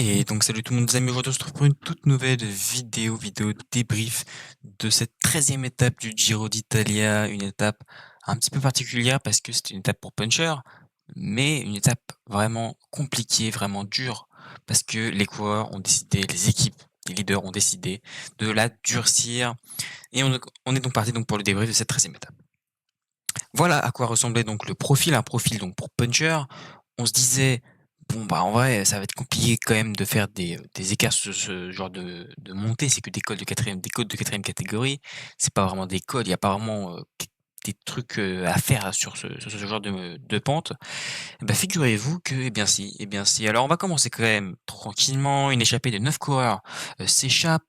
Et donc salut tout le monde les amis, aujourd'hui on se retrouve pour une toute nouvelle vidéo débrief de cette 13e étape du Giro d'Italia, une étape un petit peu particulière parce que c'était une étape pour puncher, mais une étape vraiment compliquée, vraiment dure, parce que les coureurs ont décidé, les équipes, les leaders ont décidé de la durcir, et on est donc parti donc pour le débrief de cette 13e étape. Voilà à quoi ressemblait donc le profil, un profil donc pour puncher. On se disait: «Bon, bah, en vrai, ça va être compliqué quand même de faire des écarts sur ce genre de montée, c'est que des côtes de 4e catégorie. C'est pas vraiment des cols, il y a pas vraiment, q des trucs, à faire sur ce genre de pente». Et bah, figurez-vous que, eh bien si, eh bien si. Alors on va commencer quand même tranquillement, une échappée de 9 coureurs, s'échappe.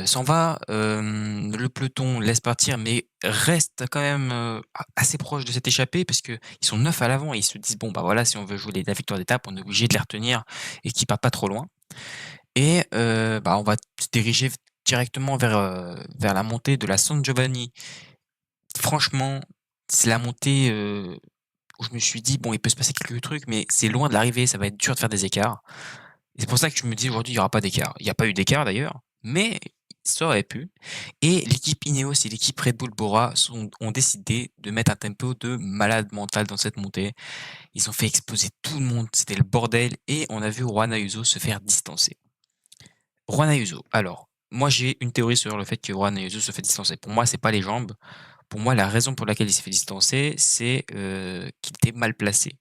S'en va, le peloton laisse partir, mais reste quand même, assez proche de cette échappée parce qu'ils sont 9 à l'avant et ils se disent: «Bon, bah, voilà, si on veut jouer la victoire d'étape, on est obligé de les retenir et qu'ils partent pas trop loin» et bah, on va se diriger directement vers la montée de la San Giovanni. Franchement, c'est la montée, où je me suis dit: «Bon, il peut se passer quelques trucs, mais c'est loin de l'arrivée, ça va être dur de faire des écarts». Et c'est pour ça que je me dis: «Aujourd'hui, il y aura pas d'écart». Il y a pas eu d'écart d'ailleurs, mais ça aurait pu. Et l'équipe Ineos et l'équipe Red Bull Bora ont décidé de mettre un tempo de malade mental dans cette montée. Ils ont fait exploser tout le monde, c'était le bordel et on a vu Juan Ayuso se faire distancer. Juan Ayuso, alors, moi j'ai une théorie sur le fait que Juan Ayuso se fait distancer. Pour moi, c'est pas les jambes. Pour moi, la raison pour laquelle il s'est fait distancer, c'est, qu'il était mal placé.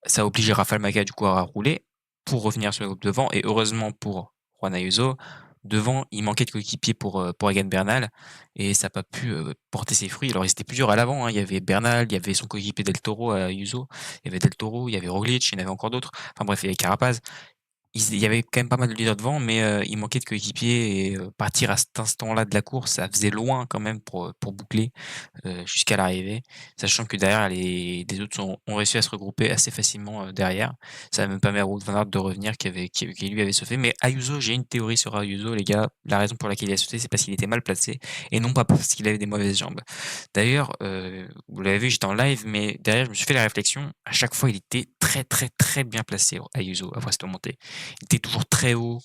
Ça a obligé Rafael Macchia du coup à rouler pour revenir sur le groupe devant et heureusement pour Juan Ayuso, devant il manquait de coéquipiers pour Egan Bernal et ça a pas pu, porter ses fruits. Alors ils étaient plusieurs à l'avant, hein, il y avait Bernal, il y avait son coéquipier Del Toro, Ayuso, il y avait Del Toro, il y avait Roglic, il y en avait encore d'autres. Enfin bref, il y avait Carapaz. Il y avait quand même pas mal de leaders devant, mais il manquait de coéquipiers et partir à cet instant-là de la course, ça faisait loin quand même pour boucler, jusqu'à l'arrivée. Sachant que derrière les autres ont réussi à se regrouper assez facilement, derrière. Ça a même permis à Wout van Aert de revenir qui lui avait sauté. Mais Ayuso, j'ai une théorie sur Ayuso les gars, la raison pour laquelle il a sauté, c'est parce qu'il était mal placé et non pas parce qu'il avait des mauvaises jambes. D'ailleurs, vous l'avez vu, j'étais en live, mais derrière je me suis fait la réflexion, à chaque fois il était très bien placé Ayuso après cette montée. Il était toujours très haut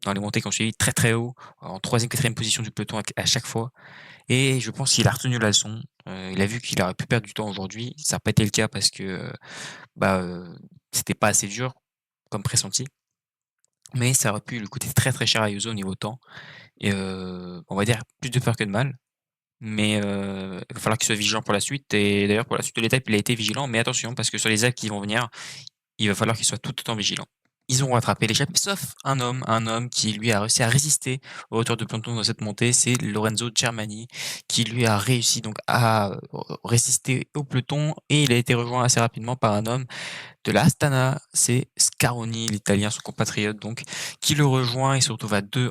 dans les montées, comme je t'ai dit, très haut, en 3e, 4e position du peloton à chaque fois et je pense qu'il a retenu la leçon. Il a vu qu'il aurait pu perdre du temps aujourd'hui. Ça a pas été le cas parce que, bah, c'était pas assez dur comme pressenti, mais ça aurait pu lui coûter très cher à Ayuso au niveau temps et on va dire plus de peur que de mal, mais il va falloir qu'il soit vigilant pour la suite et d'ailleurs pour la suite de l'étape, il a été vigilant, mais attention parce que sur les actes qui vont venir, il va falloir qu'il soit tout autant vigilant. Ils ont rattrapé l'échappée, sauf un homme qui lui a réussi à résister aux hauteurs de peloton dans cette montée, c'est Lorenzo Germani, qui lui a réussi donc à, résister au peloton et il a été rejoint assez rapidement par un homme de la Astana, c'est Scaroni, l'Italien, son compatriote donc, qui le rejoint et se retrouve à 2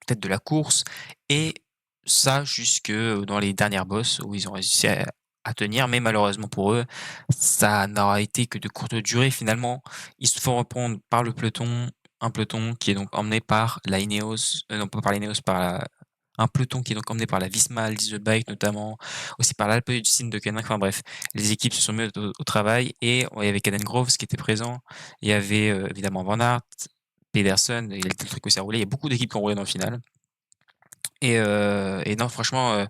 têtes de la course et ça jusque, dans les dernières bosses où ils ont réussi à tenir, mais malheureusement pour eux, ça n'aura été que de courte durée finalement. Ils se font reprendre par le peloton, un peloton qui est donc emmené par la Ineos, non pas par l'Ineos, par la un peloton qui est donc emmené par la Visma Leasebike notamment, aussi par l'Alpecin de Koenig, enfin bref, les équipes se sont mises au travail et il y avait Caden Groves qui était présent, il y avait, évidemment Van Aert, Pedersen, il a le truc aussi à rouler, il y a beaucoup d'équipes qui ont roulé dans le final et non franchement,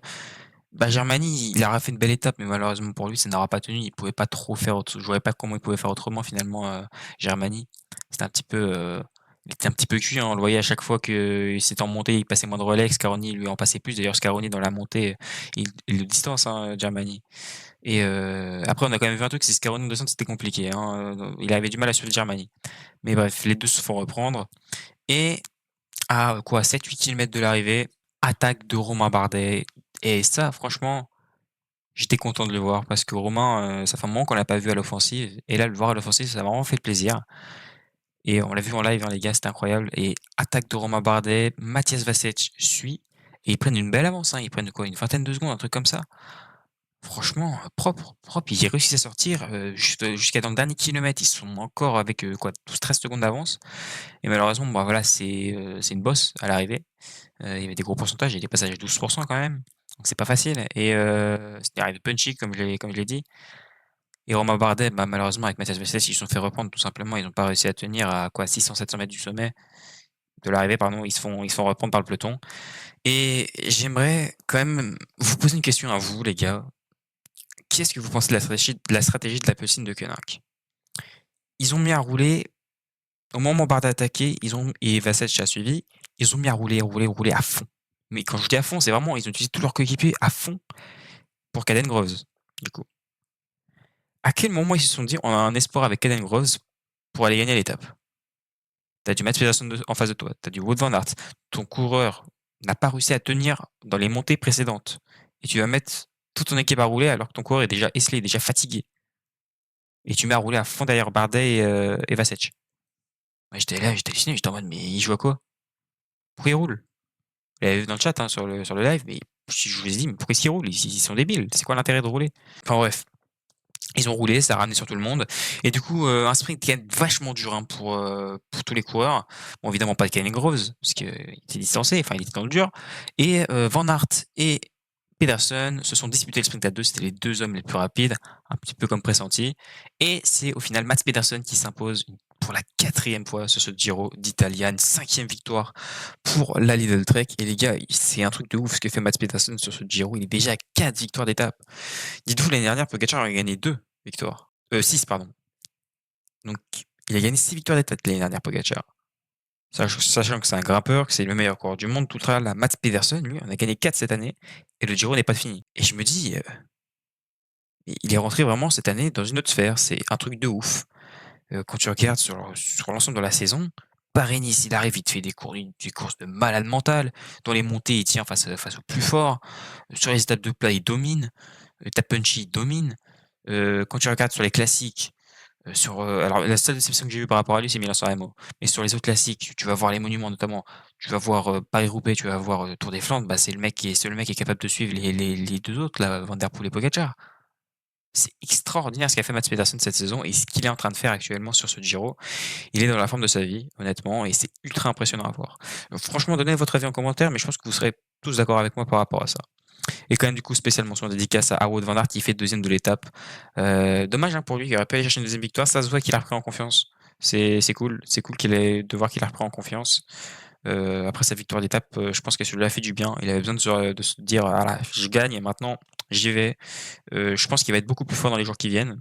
bah, Germany, il aura fait une belle étape, mais malheureusement pour lui, ça n'aura pas tenu. Il pouvait pas trop faire autre je voyais pas comment il pouvait faire autrement finalement, Germany. C'était un petit peu, il était un petit peu cuit, hein. On le voyait à chaque fois qu'il s'était en montée, il passait moins de relais, Scaroni lui en passait plus. D'ailleurs Scaroni dans la montée, il le distance, hein, Germany et après on a quand même vu un truc, c'est Scaroni en descente, c'était compliqué, hein, il avait du mal à suivre Germany. Mais bref, les 2 se font reprendre et à quoi 7-8 km de l'arrivée, attaque de Romain Bardet et ça franchement, j'étais content de le voir parce que Romain, ça fait un moment qu'on l'a pas vu à l'offensive et là, le voir à l'offensive, ça m'a vraiment fait plaisir et on l'a vu en live, hein, les gars, c'était incroyable et attaque de Romain Bardet, Matthias Vasech suit et ils prennent une belle avance, hein. Ils prennent quoi? Une vingtaine de secondes, un truc comme ça. Franchement, propre. Ils réussissent à sortir, jusqu'à dans le dernier kilomètre, ils sont encore avec, quoi 12-13 secondes d'avance et malheureusement, bah, voilà, c'est une bosse à l'arrivée. Il y avait des gros pourcentages, il y a des passages à 12 quand même, donc c'est pas facile et c'était arrivé punchy comme je l'ai dit. Et Romain Bardet, bah, malheureusement, avec Mathias Vessels, ils se sont fait reprendre tout simplement. Ils n'ont pas réussi à tenir à quoi 600-700 mètres du sommet, de l'arrivée, pardon. Ils se font reprendre par le peloton. Et j'aimerais quand même vous poser une question à vous, les gars. Qu'est-ce que vous pensez de la Pulsine de Koenig? Ils ont mis à rouler, au moment où Bardet a attaqué, et Vasech a suivi, ils ont mis à rouler, rouler, rouler à fond. Mais quand je dis à fond, c'est vraiment, ils ont utilisé tous leurs coéquipiers à fond pour Caden Groves, du coup. À quel moment ils se sont dit, on a un espoir avec Caden Groves pour aller gagner l'étape? T'as du Mats Pedersen en face de toi, t'as du Wout van Aert. Ton coureur n'a pas réussi à tenir dans les montées précédentes. Et tu vas mettre toute ton équipe à rouler alors que ton coureur est déjà esselé, déjà fatigué. Et tu mets à rouler à fond derrière Bardet et Vasech. Moi, j'étais là, j'étais halluciné, j'étais en mode, mais il joue à quoi? Pourquoi il roule? Il avait vu dans le chat, hein, sur le live, mais je vous ai dit, mais pourquoi est-ce qu'ils roulent? Ils sont débiles. C'est quoi l'intérêt de rouler? Enfin bref. Ils ont roulé, ça a ramené sur tout le monde. Et du coup, un sprint qui est vachement dur, hein, pour tous les coureurs. Bon, évidemment pas de Kevin Groves, parce qu'il était distancé, enfin il était dans le dur. Et Van Aert et Pedersen se sont disputés le sprint à deux. C'était les deux hommes les plus rapides, un petit peu comme pressenti. Et c'est au final Mats Pedersen qui s'impose pour la 4e fois sur ce Giro d'Italia, une 5e victoire pour la Lidl Trek. Et les gars, c'est un truc de ouf ce que fait Mats Pedersen sur ce Giro. Il est déjà à 4 victoires d'étape. Dites-vous, l'année dernière, Pogacar a gagné 2 victoires. 6, pardon. Donc, il a gagné 6 victoires d'étape l'année dernière, Pogacar. Sachant que c'est un grimpeur, que c'est le meilleur coureur du monde, tout à la Mats Pedersen, lui, on a gagné 4 cette année, et le Giro n'est pas fini. Et je me dis, il est rentré vraiment cette année dans une autre sphère, c'est un truc de ouf. Quand tu regardes sur l'ensemble de la saison, Paris-Nice, il arrive, il te fait des courses de malade mental. Dans les montées, il tient face au plus fort. Sur les étapes de plat, il domine. Étape punchy, il domine. Quand tu regardes sur les classiques, alors la seule déception que j'ai eue par rapport à lui, c'est Milan-San Remo. Mais sur les autres classiques, tu vas voir les monuments notamment, tu vas voir Paris-Roubaix, tu vas voir Tour des Flandres, bah, c'est le mec qui est capable de suivre les deux autres, là, Van der Poel et Pogacar. C'est extraordinaire ce qu'a fait Mats Pedersen cette saison et ce qu'il est en train de faire actuellement sur ce Giro. Il est dans la forme de sa vie, honnêtement, et c'est ultra impressionnant à voir. Donc, franchement, donnez votre avis en commentaire, mais je pense que vous serez tous d'accord avec moi par rapport à ça. Et quand même, du coup, spéciale mention dédicace à Wout van Aert qui fait deuxième de l'étape. Dommage, hein, pour lui, il aurait pu aller chercher une deuxième victoire. Ça se voit qu'il a repris en confiance. C'est cool. C'est cool de voir qu'il a repris en confiance. Après sa victoire d'étape, je pense que ça lui a fait du bien. Il avait besoin de se dire, ah là, je gagne et maintenant j'y vais. Je pense qu'il va être beaucoup plus fort dans les jours qui viennent.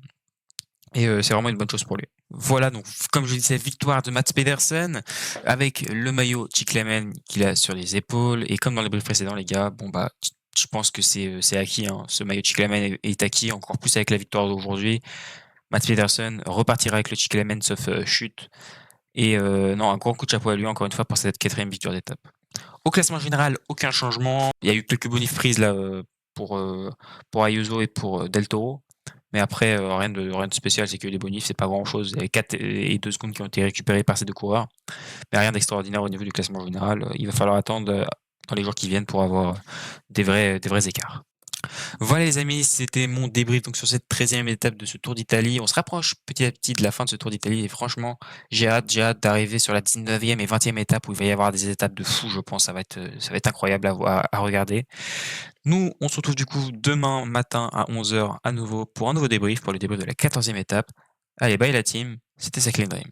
Et c'est vraiment une bonne chose pour lui. Voilà, donc comme je le disais, victoire de Mats Pedersen avec le maillot Cyclamen qu'il a sur les épaules. Et comme dans les briefs précédents, les gars, bon bah, je pense que c'est acquis, hein. Ce maillot Cyclamen est acquis, encore plus avec la victoire d'aujourd'hui. Mats Pedersen repartira avec le Cyclamen sauf chute. Et non, un grand coup de chapeau à lui encore une fois pour cette 4e victoire d'étape. Au classement général, aucun changement. Il y a eu quelques bonifs prises là pour Ayuso et pour Del Toro. Mais après, rien de spécial, c'est que les bonifs, c'est pas grand chose. Il y a 4 et 2 secondes qui ont été récupérés par ces deux coureurs. Mais rien d'extraordinaire au niveau du classement général. Il va falloir attendre dans les jours qui viennent pour avoir des vrais écarts. Voilà les amis, c'était mon débrief donc sur cette 13e étape de ce Tour d'Italie. On se rapproche petit à petit de la fin de ce Tour d'Italie et franchement, j'ai hâte d'arriver sur la 19e et 20e étape où il va y avoir des étapes de fou, je pense. Ça va être incroyable à regarder. Nous, on se retrouve du coup demain matin à 11h à nouveau pour un nouveau débrief, pour le débrief de la 14e étape. Allez, bye la team, c'était Cycling Dream.